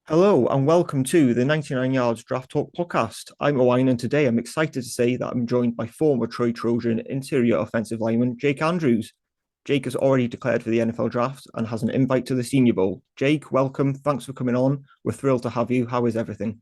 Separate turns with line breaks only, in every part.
Hello and welcome to the 99 Yards Draft Talk podcast. I'm Owain, and today I'm excited to say that I'm joined by former Troy Trojan interior offensive lineman Jake Andrews. Jake has already declared for the NFL draft and has an invite to the Senior Bowl. Jake, welcome. Thanks for coming on. We're thrilled to have you. How is everything?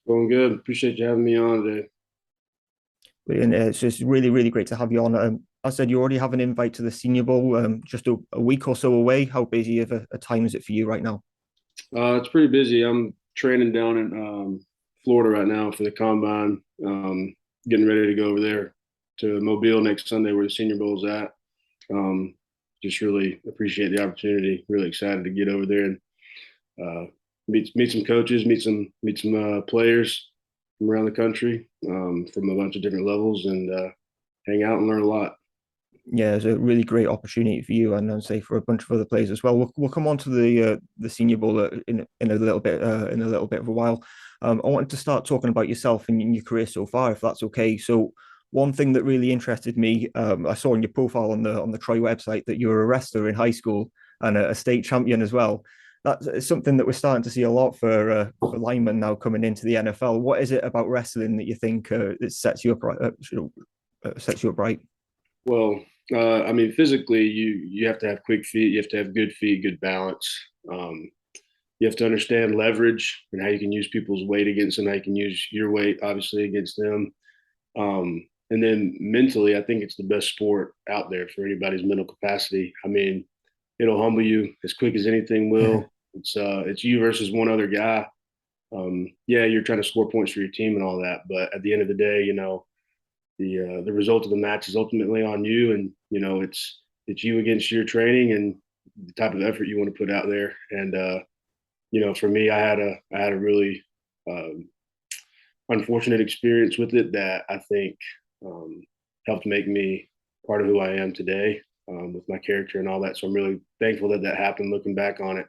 Going good. Appreciate you having me on today.
And it's just really, really great to have you on. I said you already have an invite to the Senior Bowl, just a week or so away. How busy of a time is it for you right now?
It's pretty busy. I'm training down in Florida right now for the combine. Getting ready to go over there to Mobile next Sunday, where the Senior Bowl is at. Um, just really appreciate the opportunity. Really excited to get over there and meet some coaches, meet some players from around the country, from a bunch of different levels, and hang out and learn a lot.
Yeah, it's a really great opportunity for you, and I'd say for a bunch of other players as well. We'll come on to the Senior Bowl in a little bit of a while. I wanted to start talking about yourself and your career so far, if that's okay. So, one thing that really interested me, I saw on your profile on the Troy website that you were a wrestler in high school and a state champion as well. That's something that we're starting to see a lot for linemen now coming into the NFL. What is it about wrestling that you think it sets you up right, sets you up right?
Well, I mean, physically, you have to have quick feet. You have to have good feet, good balance. Um, you have to understand leverage and how you can use people's weight against them. How you can use your weight, obviously, against them. And then mentally, I think it's the best sport out there for anybody's mental capacity. I mean, it'll humble you as quick as anything will. It's you versus one other guy. Yeah, you're trying to score points for your team and all that, but at the end of the day, the result of the match is ultimately on you, and it's you against your training and the type of effort you want to put out there. And for me, I had a really um, unfortunate experience with it that I think um, helped make me part of who I am today, with my character and all that. So I'm really thankful that that happened. Looking back on it,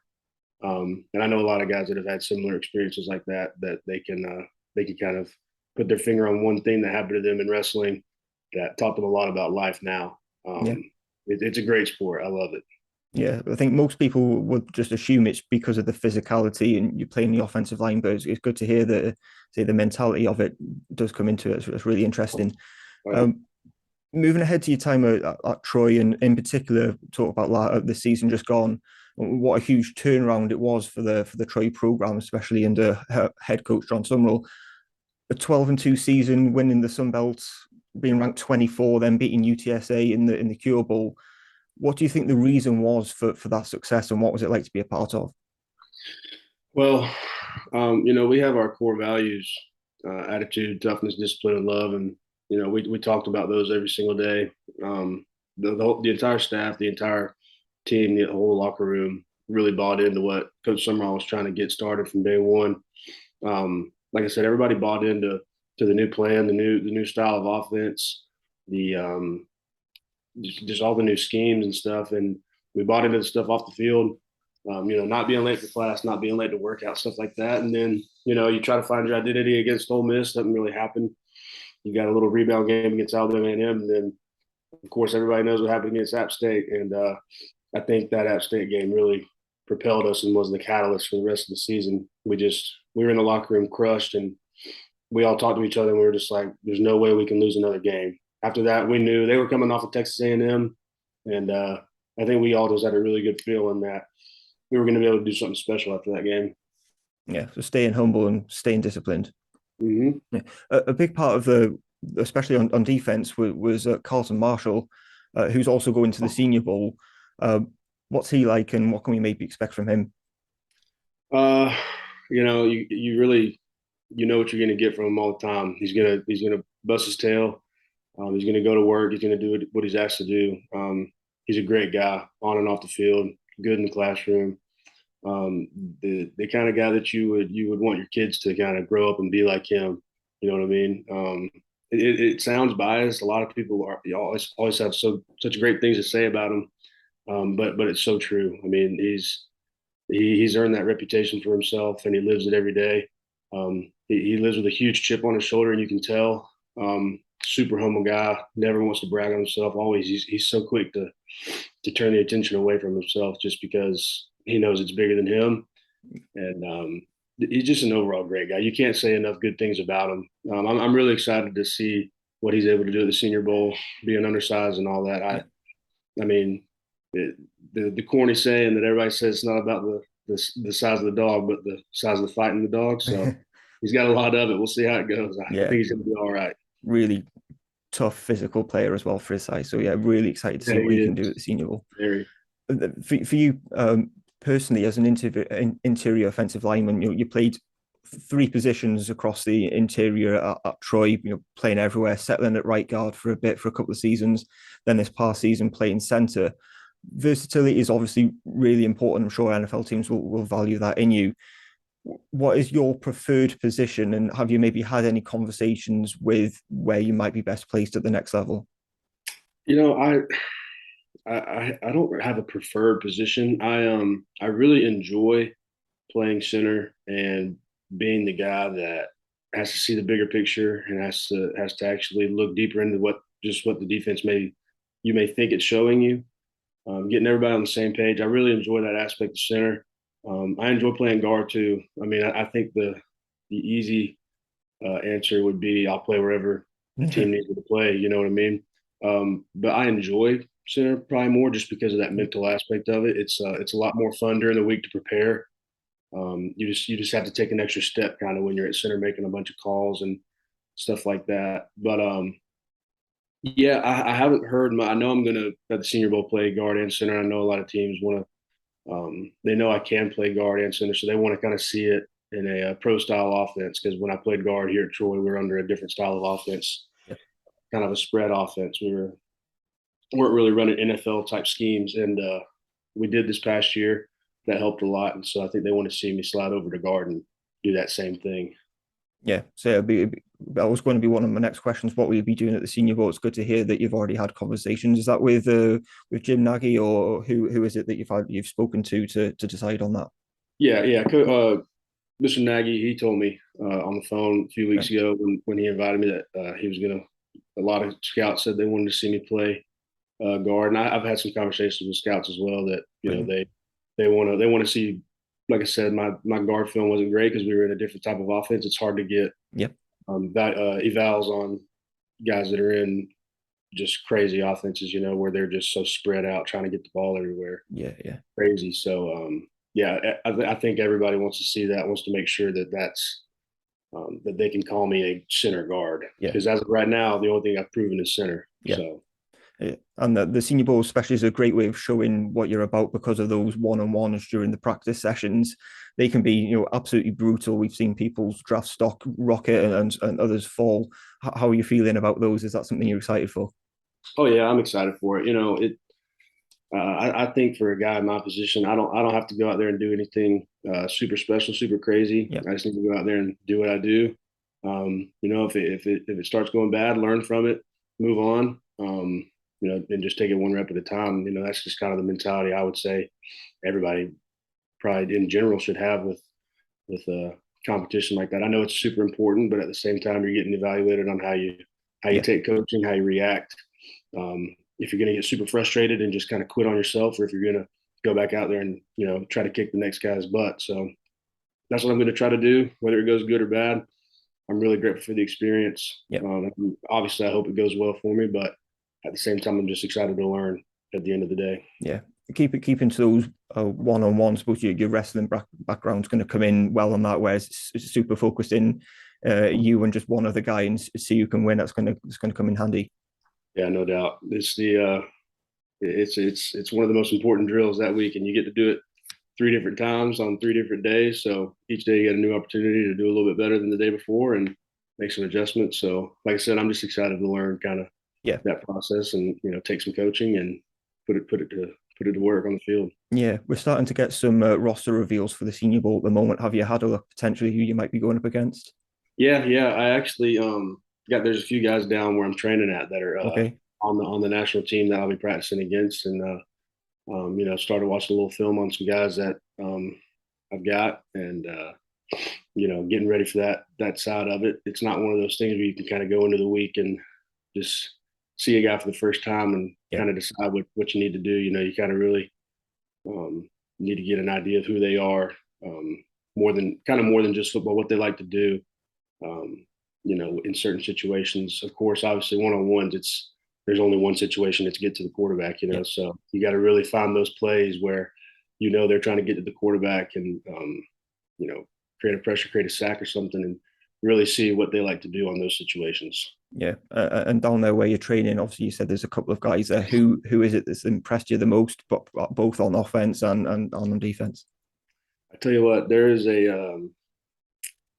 and I know a lot of guys that have had similar experiences like that, that they can kind of put their finger on one thing that happened to them in wrestling that taught them a lot about life now.
Yeah.
It's a great sport. I love it.
Yeah, I think most people would just assume it's because of the physicality and you're playing the offensive line, but it's good to hear that say the mentality of it does come into it. It's really interesting.
Right.
Um, Moving ahead to your time at Troy, and in particular, talk about the season just gone. What a huge turnaround it was for the Troy program, especially under head coach John Sumrall. A 12-2 season, winning the Sun Belt, being ranked 24, then beating UTSA in the Cure Bowl. What do you think the reason was for that success, and what was it like to be a part of?
Well, we have our core values: attitude, toughness, discipline, and love, and we talked about those every single day. The entire staff, the entire team, the whole locker room really bought into what Coach Summerall was trying to get started from day one. Like I said, everybody bought into the new plan, the new style of offense, the just all the new schemes and stuff, and we bought into the stuff off the field. Not being late for class, not being late to workout, stuff like that. And then you try to find your identity against Ole Miss. Doesn't really happen. You got a little rebound game against Alabama A&M, and then of course everybody knows what happened against App State. And I think that App State game really propelled us and was the catalyst for the rest of the season. We were in the locker room crushed, and we all talked to each other, and we were just like, "There's no way we can lose another game." After that, we knew they were coming off of Texas A&M, and I think we all just had a really good feeling that we were going to be able to do something special after that game.
Yeah, so staying humble and staying disciplined.
Mm-hmm.
Yeah. A big part of especially on defense, was Carlton Marshall, who's also going to the Senior Bowl. Uh, what's he like, and what can we maybe expect from him?
Uh, you really what you're going to get from him all the time. He's gonna bust his tail. He's going to go to work. He's going to do what he's asked to do. He's a great guy on and off the field. Good in the classroom. Um, the kind of guy that you would want your kids to kind of grow up and be like him. You know what I mean? It sounds biased. A lot of people always have such great things to say about him, but it's so true. I mean, he's earned that reputation for himself, and he lives it every day. He lives with a huge chip on his shoulder, and you can tell. Super humble guy, never wants to brag on himself. Always, he's so quick to turn the attention away from himself just because he knows it's bigger than him. and he's just an overall great guy. You can't say enough good things about him. I'm really excited to see what he's able to do at the Senior Bowl, being undersized and all that.
Yeah.
I mean, the corny saying that everybody says it's not about the size of the dog, but the size of the fight in the dog. So he's got a lot of it. We'll see how it goes. I
Yeah,
think he's going to be all right.
really tough physical player as well for his size. So yeah, really excited to
Yeah,
see what
he
he can
is
do at the Senior Bowl.
very.
For you personally, as an interior offensive lineman, you played three positions across the interior at Troy, playing everywhere, settling at right guard for a bit for a couple of seasons, then this past season playing center. Versatility is obviously really important. I'm sure NFL teams will value that in you. What is your preferred position, and have you maybe had any conversations with where you might be best placed at the next level?
You know, I don't have a preferred position. I really enjoy playing center and being the guy that has to see the bigger picture and has to actually look deeper into what the defense may think it's showing you. Getting everybody on the same page. I really enjoy that aspect of center. I enjoy playing guard too. I mean, I think the easy answer would be I'll play wherever the
Yeah,
team needs me to play. You know what I mean? But I enjoy center probably more just because of that mental aspect of it. It's a lot more fun during the week to prepare. You just have to take an extra step kind of when you're at center making a bunch of calls and stuff like that. But yeah, I haven't heard my. I know I'm gonna at the Senior Bowl play guard and center. I know a lot of teams want to. They know I can play guard and center, so they want to kind of see it in a pro style offense. Because when I played guard here at Troy, we were under a different style of offense,
yeah,
kind of a spread offense. Weren't really running NFL type schemes, and we did this past year. That helped a lot, and so I think they want to see me slide over to guard and do that same thing.
yeah. So that was going to be one of my next questions. What will you be doing at the Senior Bowl? It's good to hear that you've already had conversations. Is that with Jim Nagy, or who is it that you've spoken to decide on that?
Yeah, yeah. Mr. Nagy, he told me on the phone a few weeks
Right.
ago when he invited me that he was gonna. A lot of scouts said they wanted to see me play guard, and I've had some conversations with scouts as well that
Brilliant.
they want to see. Like I said, my guard film wasn't great because we were in a different type of offense. It's hard to get
Yep.
that evals on guys that are in just crazy offenses, where they're just so spread out trying to get the ball everywhere.
Yeah. Yeah.
Crazy. So yeah, I think everybody wants to see that, wants to make sure that they can call me a center guard
Yeah.
because as of right now, the only thing I've proven is center.
Yeah.
So
And the Senior Bowl especially is a great way of showing what you're about because of those one-on-ones during the practice sessions. They can be, absolutely brutal. We've seen people's draft stock rocket and others fall. How are you feeling about those? Is that something you're excited for?
oh yeah, I'm excited for it. I think for a guy in my position, I don't have to go out there and do anything super special, super crazy.
Yeah.
I just need to go out there and do what I do. If it starts going bad, learn from it, move on. And just take it one rep at a time. That's just kind of the mentality I would say everybody probably in general should have with a competition like that. I know it's super important, but at the same time, you're getting evaluated on how you
Yeah.
take coaching, how you react. If you're going to get super frustrated and just kind of quit on yourself, or if you're going to go back out there and try to kick the next guy's butt. So that's what I'm going to try to do, whether it goes good or bad. I'm really grateful for the experience.
Yeah.
Obviously, I hope it goes well for me, but at the same time, I'm just excited to learn at the end of the day.
Yeah. Keeping to those one-on-ones. Suppose your wrestling background's going to come in well on that, whereas it's super focused in you and just one other guy and see who can win. It's going to come in handy.
Yeah, no doubt. It's one of the most important drills that week, and you get to do it three different times on three different days. So each day you get a new opportunity to do a little bit better than the day before and make some adjustments. So, like I said, I'm just excited to learn kind of
Yeah.
that process and take some coaching and put it to work on the field.
Yeah, we're starting to get some roster reveals for the Senior Bowl at the moment. Have you had a look potentially who you might be going up against?
Yeah, yeah. I actually got there's a few guys down where I'm training at that are
Okay.
on the national team that I'll be practicing against, and started watching a little film on some guys that I've got, and getting ready for that side of it. It's not one of those things where you can kind of go into the week and just see a guy for the first time and
Yeah.
kind of decide what you need to do. You kind of really need to get an idea of who they are more than just football, what they like to do. Um, in certain situations, of course, obviously one on ones, there's only one situation, it's get to the quarterback.
Yeah.
So you got to really find those plays where they're trying to get to the quarterback and you know create a pressure, create a sack or something, and really see what they like to do on those situations.
Yeah, and down there where you're training, obviously you said there's a couple of guys there. Who is it that's impressed you the most, but both on offense and on defense?
I tell you what, there is a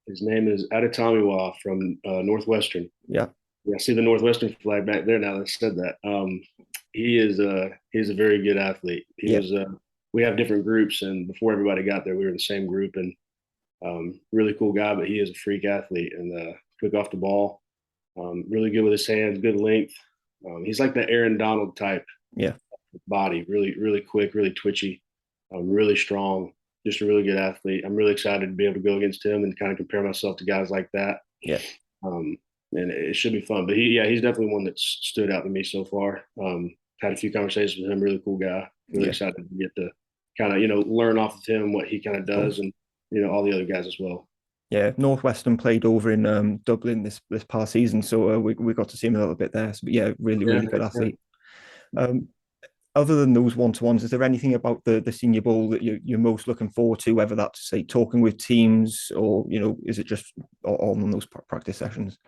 his name is Adetomiwa from Northwestern.
Yeah,
Yeah, I see the Northwestern flag back there now that said that. He's a very good athlete. He
yeah,
was We have different groups, and before everybody got there, we were in the same group, and really cool guy, but he is a freak athlete and quick off the ball. Really good with his hands, good length. He's like the Aaron Donald type
yeah,
body, really, really quick, really twitchy, really strong, just a really good athlete. I'm really excited to be able to go against him and kind of compare myself to guys like that.
yeah.
Um, and it should be fun. But he's definitely one that's stood out to me so far. Had a few conversations with him, really cool guy. Really
Yeah,
excited to get to kind of learn off of him what he kind of
of
does,
course.
and all the other guys as well.
Yeah, Northwestern played over in Dublin this past season, so we got to see him a little bit there. So yeah, really
Yeah,
really good
yeah.
athlete. Um, Other than those one-to-ones, is there anything about the Senior Bowl that you're most looking forward to, whether that's say talking with teams or is it just on those practice sessions?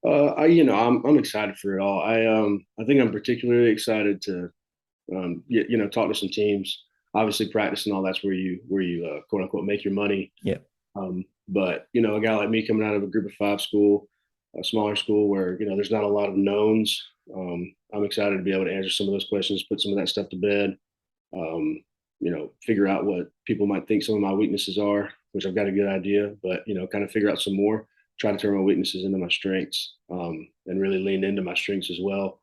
I'm excited for it all. I think I'm particularly excited to talk to some teams. Obviously, practice and all that's where you quote unquote make your money.
Yeah,
But a guy like me coming out of a group of five school, a smaller school where there's not a lot of knowns. I'm excited to be able to answer some of those questions, put some of that stuff to bed. Figure out what people might think some of my weaknesses are, which I've got a good idea, but kind of figure out some more. Try to turn my weaknesses into my strengths, and really lean into my strengths as well.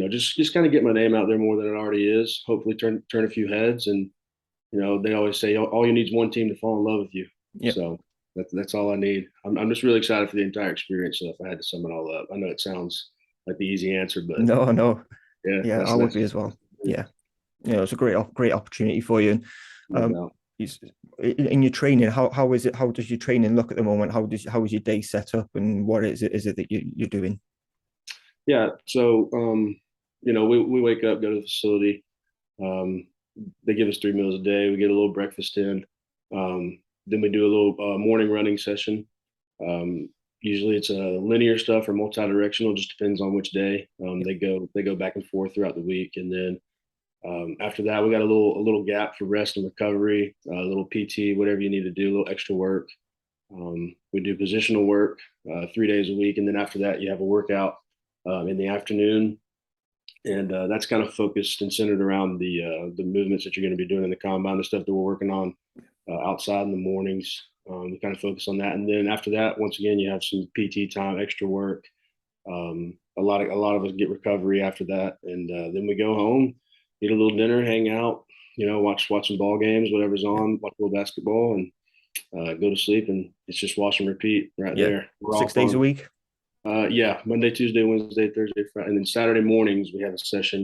Just kind of get my name out there more than it already is. Hopefully, turn a few heads, and they always say all you need is one team to fall in love with you.
yeah.
So that's all I need. I'm just really excited for the entire experience. So if I had to sum it all up, I know it sounds like the easy answer, but
No, no,
yeah,
yeah, I would
that's
be as well. Yeah, it's a great opportunity for you. And
no
um,
doubt.
in your training, how is it? How does your training look at the moment? How is your day set up, and what is it that you're doing?
Yeah. So we wake up, go to the facility. Um, they give us 3 meals a day. We get a little breakfast in. Then we do a little morning running session. Um, Usually it's linear stuff or multi-directional. Just depends on which day.
Yeah,
They go back and forth throughout the week, and then after that we got a little gap for rest and recovery, a little PT, whatever you need to do, a little extra work. We do positional work 3 days a week, and then after that you have a workout in the afternoon, and that's kind of focused and centered around the movements that you're going to be doing in the combine, the stuff that we're working on outside in the mornings. We kind of focus on that, and then after that, once again, you have some PT time, extra work. A lot of us get recovery after that, and then we go home, eat a little dinner, hang out, watch some ball games, whatever's
yeah,
on, watch a little basketball, and go to sleep. And it's just wash and repeat right
yeah.
there. We're
Six
off
days a
on
week.
yeah, Monday, Tuesday, Wednesday, Thursday, Friday, and then Saturday mornings we have a session,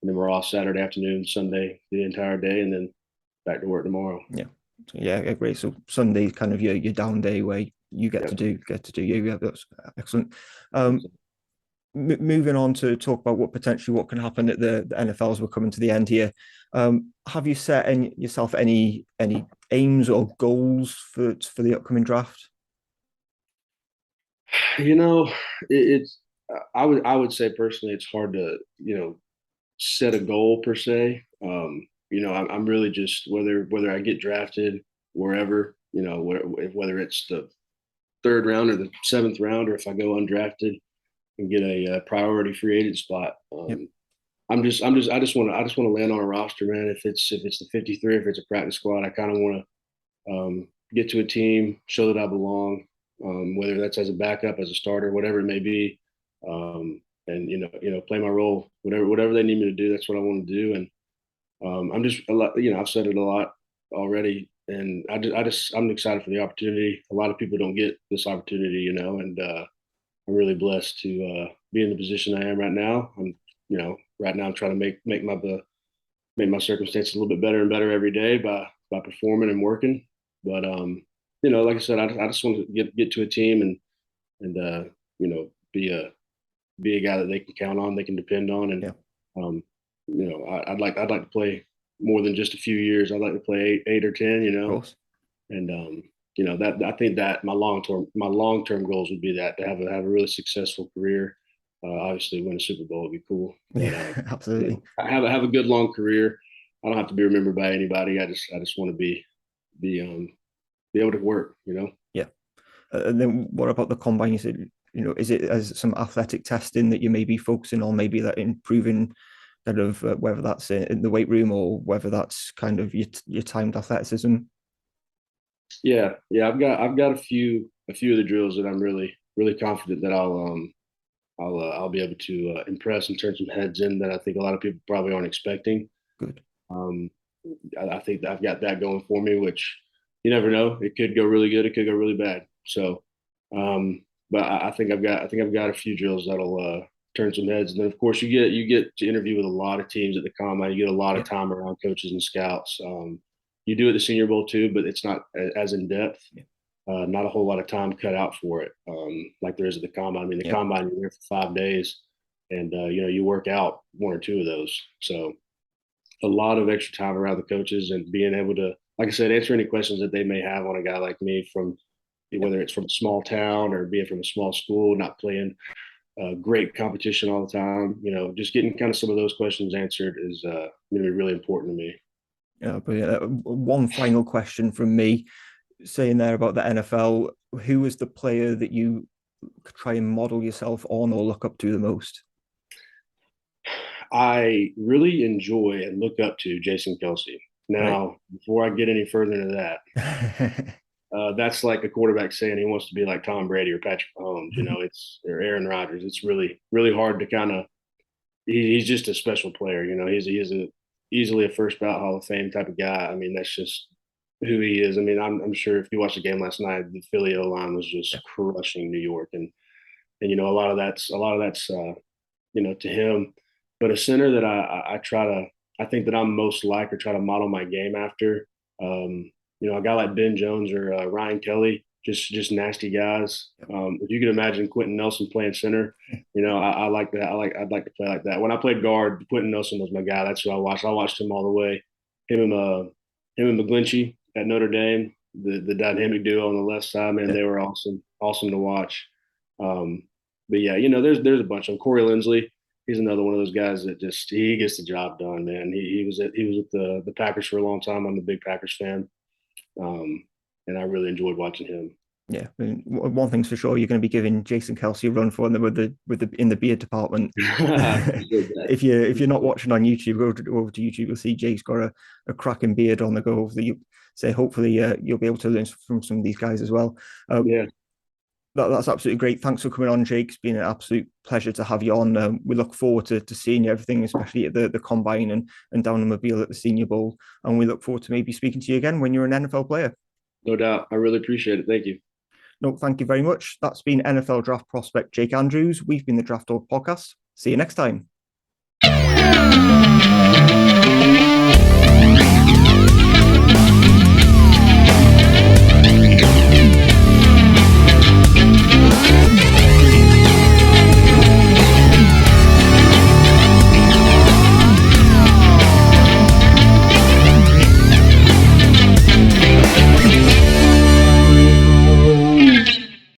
and then we're off Saturday afternoon, Sunday the entire day, and then back to work tomorrow.
Yeah, yeah, great. So Sunday kind of your down day where you get to
Yep.
do you. Yeah, that's excellent. Um, Moving on to talk about what can happen at the NFL as we're coming to the end here. Have you set yourself any aims or goals for the upcoming draft?
You know, it's I would say personally, it's hard to set a goal per se. I'm really just whether I get drafted wherever, whether it's the third round or the seventh round, or if I go undrafted and get a priority free agent spot.
Yep.
I just want to land on a roster, man. If it's the 53, if it's a practice squad, I kind of want to get to a team, show that I belong, whether that's as a backup, as a starter, whatever it may be, and play my role, whatever they need me to do. That's what I want to do, and I'm just a lot. I've said it a lot already, and I'm excited for the opportunity. A lot of people don't get this opportunity, and I'm really blessed to be in the position I am right now. Right now I'm trying to make my circumstances a little bit better and better every day by by performing and working. But like I said, I just want to get to a team and be a guy that they can count on, they can depend on, and
Yeah,
um, I'd like to play more than just a few years. I'd like to play eight or 10,
of course.
and that I think that my long term goals would be that to have a really successful career. Obviously, win a Super Bowl would be cool, but
Yeah, absolutely.
have a good long career. I don't have to be remembered by anybody. I just want to be be able to work.
Yeah. And then what about the combine? You said, is it as some athletic testing that you may be focusing on, maybe that improving kind of whether that's in the weight room or whether that's kind of your timed athleticism?
Yeah. I've got a few of the drills that I'm really confident that I'll be able to impress and turn some heads in that I think a lot of people probably aren't expecting.
Good.
Um, I think that I've got that going for me, which you never know. It could go really good. It could go really bad. So, but I think I've got a few drills that'll turn some heads. And then of course you get to interview with a lot of teams at the combine. You get a lot of
Yeah.
time around coaches and scouts. You do at the Senior Bowl too, but it's not as in depth.
Yeah.
Not a whole lot of time cut out for it, like there is at the combine. I mean, the
Yeah.
combine you're there for 5 days, and you work out one or two of those. So a lot of extra time around the coaches and being able to, like I said, answer any questions that they may have on a guy like me from
Yeah.
whether it's from a small town or being from a small school, not playing great competition all the time. Just getting kind of some of those questions answered is going to be really important to me.
Yeah, but one final question from me, saying there about the NFL, who is the player that you try and model yourself on or look up to the most?
I really enjoy and look up to Jason Kelsey.
Right.
Now, before I get any further into that, that's like a quarterback saying he wants to be like Tom Brady or Patrick Mahomes. It's or Aaron Rodgers. It's really hard to kind of. He's just a special player. He's a easily a first ballot Hall of Fame type of guy. I mean, that's just who he is. I mean, I'm sure if you watched the game last night, the Philly O line was just
Yeah.
crushing New York, and a lot of that's to him. But a center that I try to I think that I'm most like or try to model my game after. A guy like Ben Jones or Ryan Kelly, just nasty guys. If you could imagine Quentin Nelson playing center, I like that. I'd like to play like that. When I played guard, Quentin Nelson was my guy. That's who I watched. I watched him all the way. Him and McGlinchey at Notre Dame, the dynamic duo on the left side, man,
Yeah.
they were awesome to watch. Um, but yeah, there's a bunch of them. Corey Lindsley, he's another one of those guys that just he gets the job done, man. He was with the Packers for a long time. I'm a big Packers fan, um, and I really enjoyed watching him.
Yeah, I mean, one thing's for sure, you're going to be giving Jason Kelsey a run for them with the in the beard department. If you're not watching on YouTube, go over to YouTube. You'll see Jake's got a cracking beard on the go. You say hopefully you'll be able to learn from some of these guys as well. Uh,
Yeah,
that's absolutely great. Thanks for coming on, Jake. It's been an absolute pleasure to have you on. We look forward to seeing you everything, especially at the combine and down in Mobile at the Senior Bowl. And we look forward to maybe speaking to you again when you're an NFL player.
no doubt. I really appreciate it. Thank you.
No, thank you very much. That's been NFL draft prospect Jake Andrews. We've been the Draft Dog Podcast. See you next time.